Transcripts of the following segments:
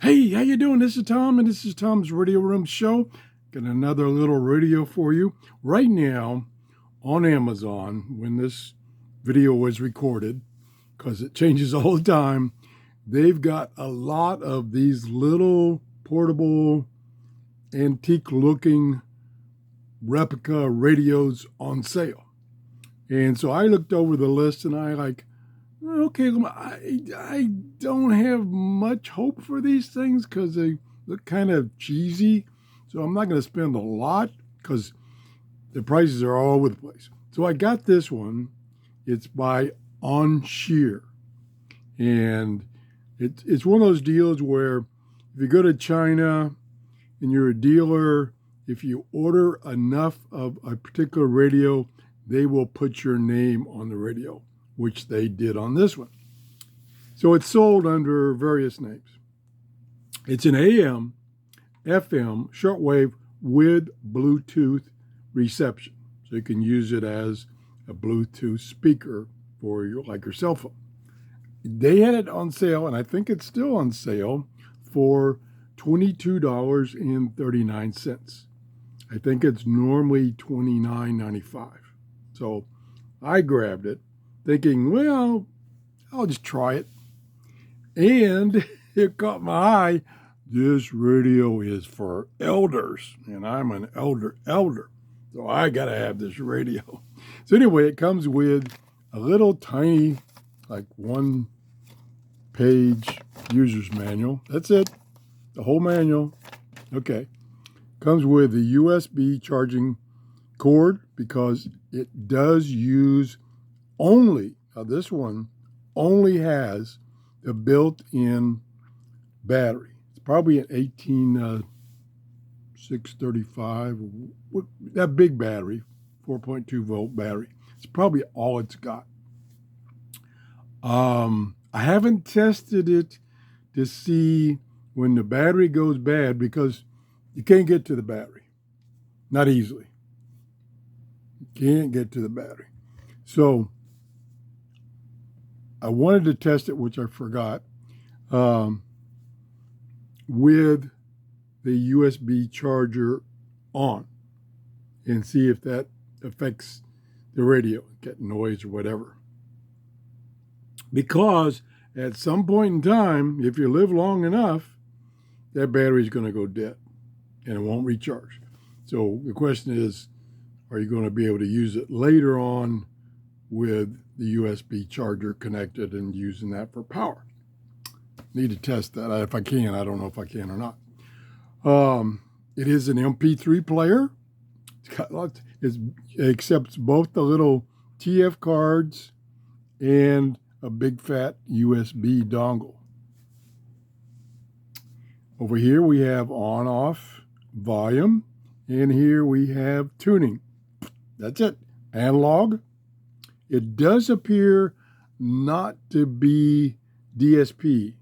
Hey, how you doing? This is Tom, and this is Tom's Radio Room Show. Got another little radio for you. Right now, on Amazon, when this video was recorded, because it changes all the time, they've got a lot of these little portable, antique-looking replica radios on sale. And so I looked over the list, and okay, I don't have much hope for these things because they look kind of cheesy. So I'm not going to spend a lot because the prices are all over the place. So I got this one. It's by On Sheer. And it's one of those deals where if you go to China and you're a dealer, if you order enough of a particular radio, they will put your name on the radio, which they did on this one. So it's sold under various names. It's an AM, FM, shortwave with Bluetooth reception. So you can use it as a Bluetooth speaker for your cell phone. They had it on sale, and I think it's still on sale, for $22.39. I think it's normally $29.95. So I grabbed it thinking, well, I'll just try it. And it caught my eye. This radio is for elders, and I'm an elder. So I got to have this radio. So anyway, it comes with a little tiny, one-page user's manual. That's it, the whole manual. Okay. Comes with the USB charging cord because it does use only, now this one only has a built-in battery. It's probably an 18635, that big battery, 4.2 volt battery. It's probably all it's got. I haven't tested it to see when the battery goes bad because you can't get to the battery. Not easily. You can't get to the battery. So I wanted to test it, which I forgot, with the USB charger on and see if that affects the radio, get noise or whatever. Because at some point in time, if you live long enough, that battery is going to go dead and it won't recharge. So the question is, are you going to be able to use it later on with the USB charger connected and using that for power? Need to test that if I can. I don't know if I can or not. It is an MP3 player. It accepts both the little TF cards and a big fat USB dongle. Over here we have on-off volume, and here we have tuning. That's it. Analog. It does appear not to be DSP.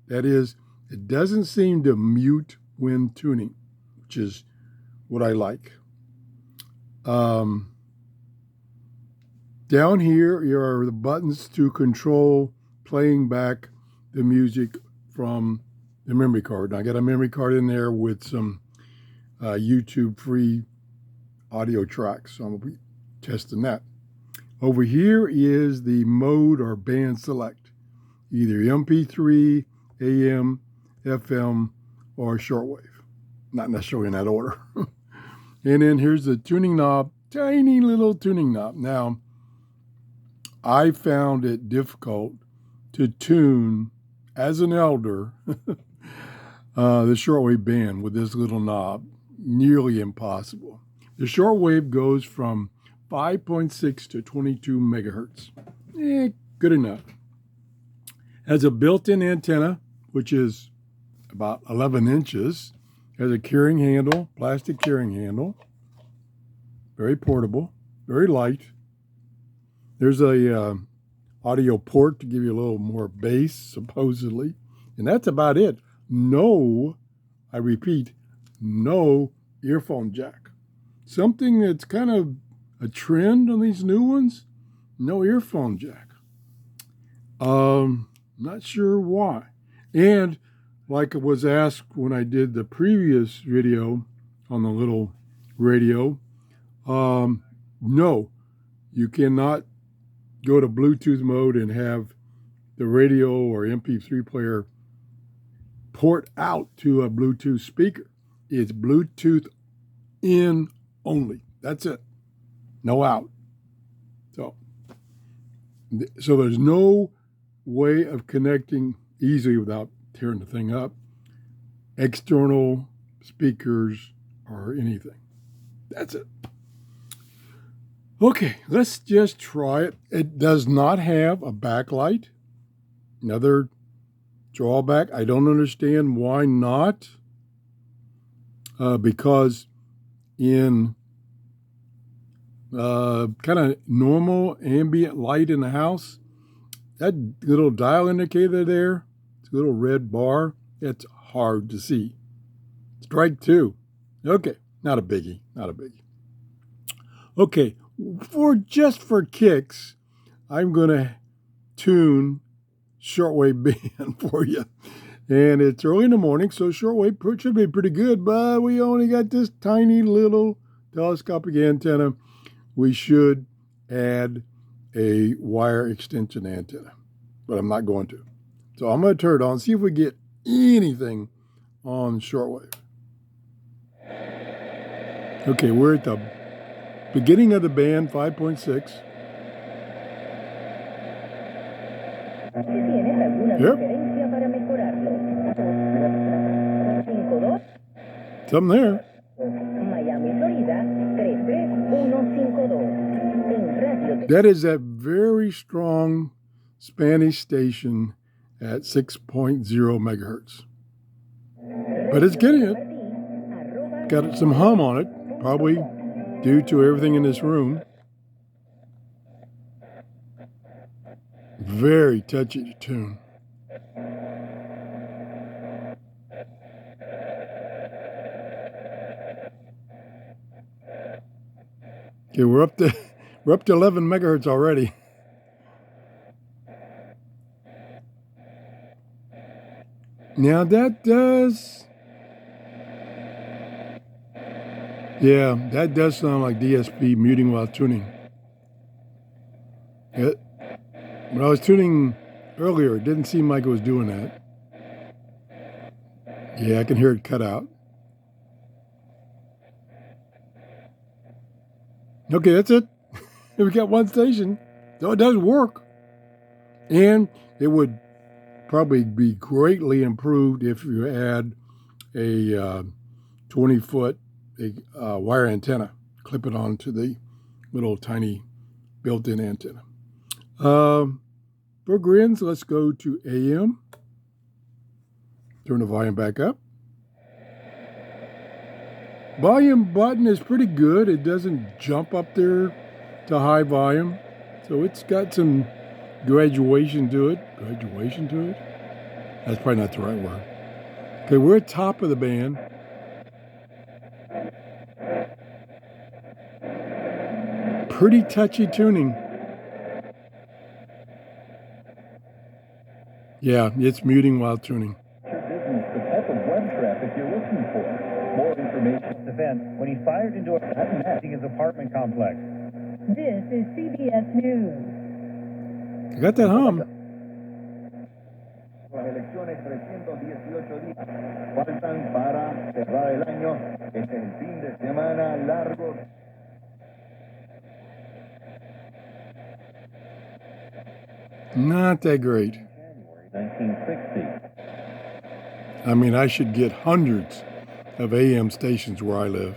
That is, it doesn't seem to mute when tuning, which is what I like. Down here are the buttons to control playing back the music from the memory card. Now, I got a memory card in there with some YouTube free audio tracks, so I'm going to be testing that. Over here is the mode or band select, either MP3, AM, FM, or shortwave. Not necessarily in that order. And then here's the tuning knob, tiny little tuning knob. Now, I found it difficult to tune, as an elder, the shortwave band with this little knob. Nearly impossible. The shortwave goes from 5.6 to 22 megahertz. Good enough. Has a built-in antenna, which is about 11 inches. Has a carrying handle, plastic carrying handle. Very portable, very light. There's a audio port to give you a little more bass, supposedly. And that's about it. No, I repeat, no earphone jack. Something that's kind of a trend on these new ones, no earphone jack. Not sure why. And like it was asked when I did the previous video on the little radio, no, you cannot go to Bluetooth mode and have the radio or MP3 player port out to a Bluetooth speaker. It's Bluetooth in only. That's it. No out. So there's no way of connecting easily without tearing the thing up, external speakers or anything. That's it. Okay, let's just try it. It does not have a backlight. Another drawback. I don't understand why not. Because in kind of normal ambient light in the house, that little dial indicator there, it's a little red bar, it's hard to see. Strike two. Okay, not a biggie, not a biggie. Okay, for kicks, I'm going to tune shortwave band for you. And it's early in the morning, so shortwave should be pretty good, but we only got this tiny little telescopic antenna. We should add a wire extension antenna, but I'm not going to. So I'm going to turn it on, see if we get anything on shortwave. Okay, we're at the beginning of the band, 5.6. Yep. Something there. That is that very strong Spanish station at 6.0 megahertz. But it's getting it. Got some hum on it, probably due to everything in this room. Very touchy tune. Okay, we're up to 11 megahertz already. Now that does, yeah, that does sound like DSP muting while tuning. When I was tuning earlier, it didn't seem like it was doing that. Yeah, I can hear it cut out. Okay, that's it. We got one station. So it does work. And it would probably be greatly improved if you add a 20-foot wire antenna. Clip it onto the little tiny built-in antenna. For grins, let's go to AM. Turn the volume back up. Volume button is pretty good. It doesn't jump up there to high volume. So it's got some graduation to it. Graduation to it? That's probably not the right word. Okay, we're at top of the band. Pretty touchy tuning. Yeah, it's muting while tuning. The type of web traffic you're looking for. More information. Event when he fired into his apartment complex. This is CBS News. I got that hum. Las elecciones 318 días faltan para cerrar el año. Este es el fin de semana largo. Not that great. January 1960. I mean, I should get hundreds of AM stations where I live.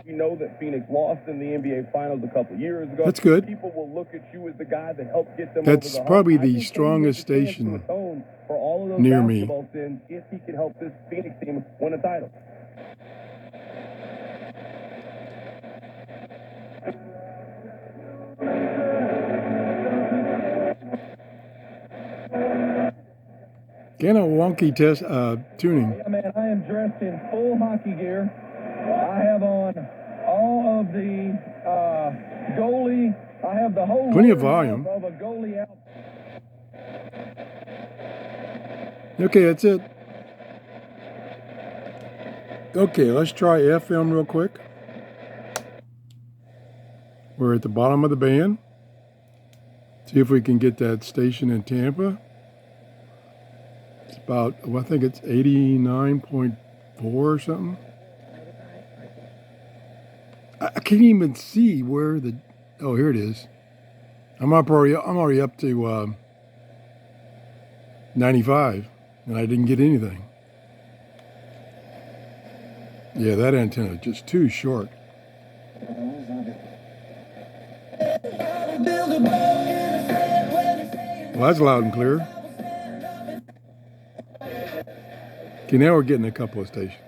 You know that Phoenix lost in the NBA Finals a couple years ago. That's good. People will look at you as the guy that helped get them That's over the probably hump. I the think strongest he has a chance station to atone for all of those near me. basketball sins if he can help this Phoenix team win a title. Kind of wonky tuning. Yeah, man, I am dressed in full hockey gear. I have on all of the goalie I have the whole Plenty of lower half volume. of a goalie out. Okay, that's it. Okay, let's try FM real quick. We're at the bottom of the band. See if we can get that station in Tampa. It's about, well, I think it's 89.4 or something. I can't even see where the, oh, here it is. I'm already up to 95, and I didn't get anything. Yeah, that antenna is just too short. Well, that's loud and clear. Okay, now we're getting a couple of stations.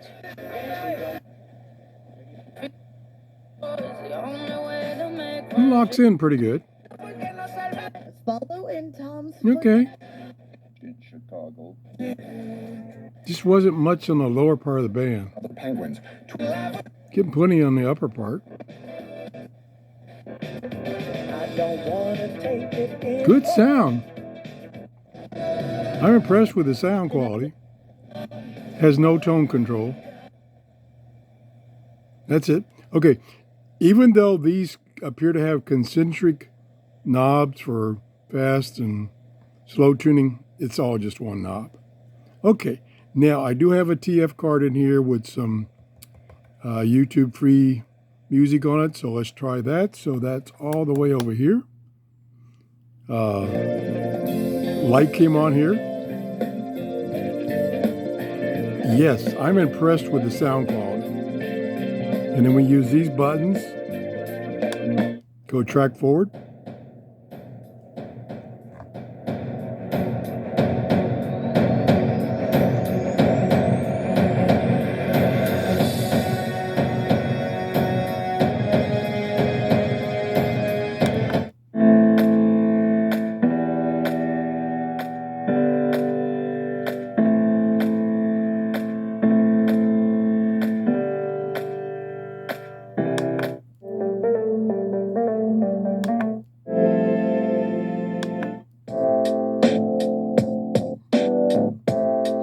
It locks in pretty good. Follow in Tom's Okay. In Chicago. Just wasn't much on the lower part of the band. The Penguins. Getting plenty on the upper part. Good sound. I'm impressed with the sound quality. Has no tone control. That's it. Okay. Even though these appear to have concentric knobs for fast and slow tuning, it's all just one knob. Okay. Now, I do have a TF card in here with some YouTube free music on it, so let's try that. So that's all the way over here. Light came on here. Yes, I'm impressed with the sound quality. And then we use these buttons. Go track forward.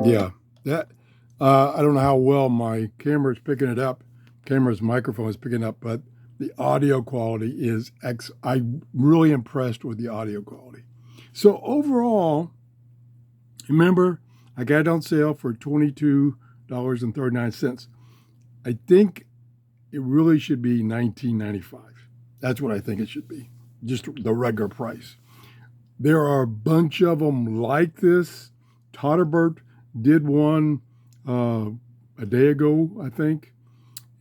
Yeah, that I don't know how well my camera is picking it up. Camera's microphone is picking up, but the audio quality is I'm really impressed with the audio quality. So overall, remember, I got it on sale for $22.39. I think it really should be $19.95. That's what I think it should be, just the regular price. There are a bunch of them like this. Todderbert did one a day ago, I think,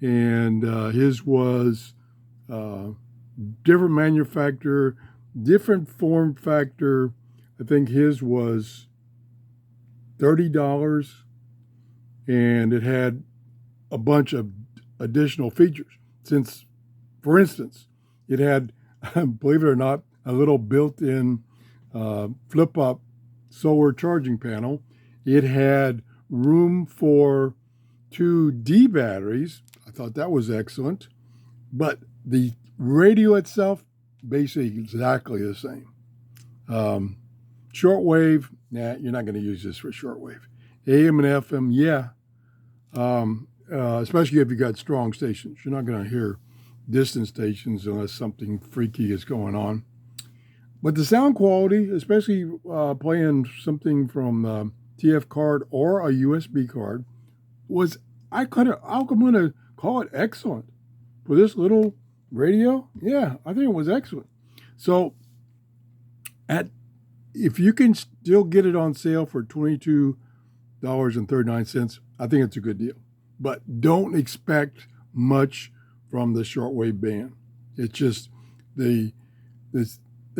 and his was different manufacturer, different form factor. I think his was $30, and it had a bunch of additional features. Since, for instance, it had, believe it or not, a little built-in flip-up solar charging panel. It had room for 2 D batteries. I thought that was excellent. But the radio itself, basically exactly the same. Shortwave, nah, you're not going to use this for shortwave. AM and FM, yeah. Especially if you got strong stations. You're not going to hear distant stations unless something freaky is going on. But the sound quality, especially playing something from TF card or a USB card, was, I'm going to call it excellent. For this little radio, yeah, I think it was excellent. So if you can still get it on sale for $22.39, I think it's a good deal. But don't expect much from the shortwave band. It's just the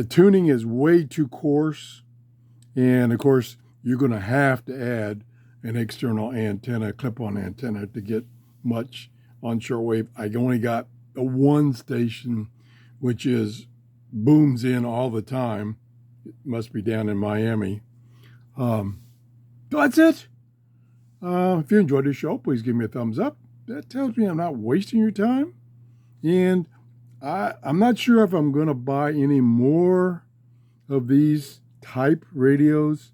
tuning is way too coarse, and of course you're going to have to add an external antenna, clip-on antenna, to get much on shortwave. I only got a one station, which booms in all the time. It must be down in Miami. So that's it. If you enjoyed this show, please give me a thumbs up. That tells me I'm not wasting your time. And I'm not sure if I'm going to buy any more of these type radios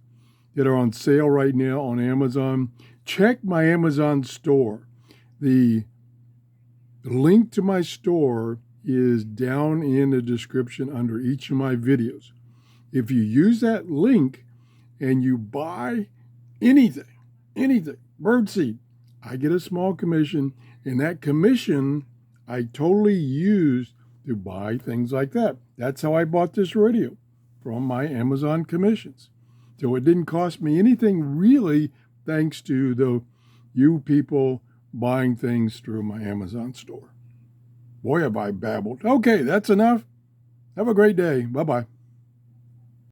that are on sale right now on Amazon. Check my Amazon store. The link to my store is down in the description under each of my videos. If you use that link and you buy anything, birdseed, I get a small commission, and that commission I totally use to buy things like that. That's how I bought this radio, from my Amazon commissions. So it didn't cost me anything really, thanks to you people buying things through my Amazon store. Boy, have I babbled. Okay, that's enough. Have a great day. Bye-bye.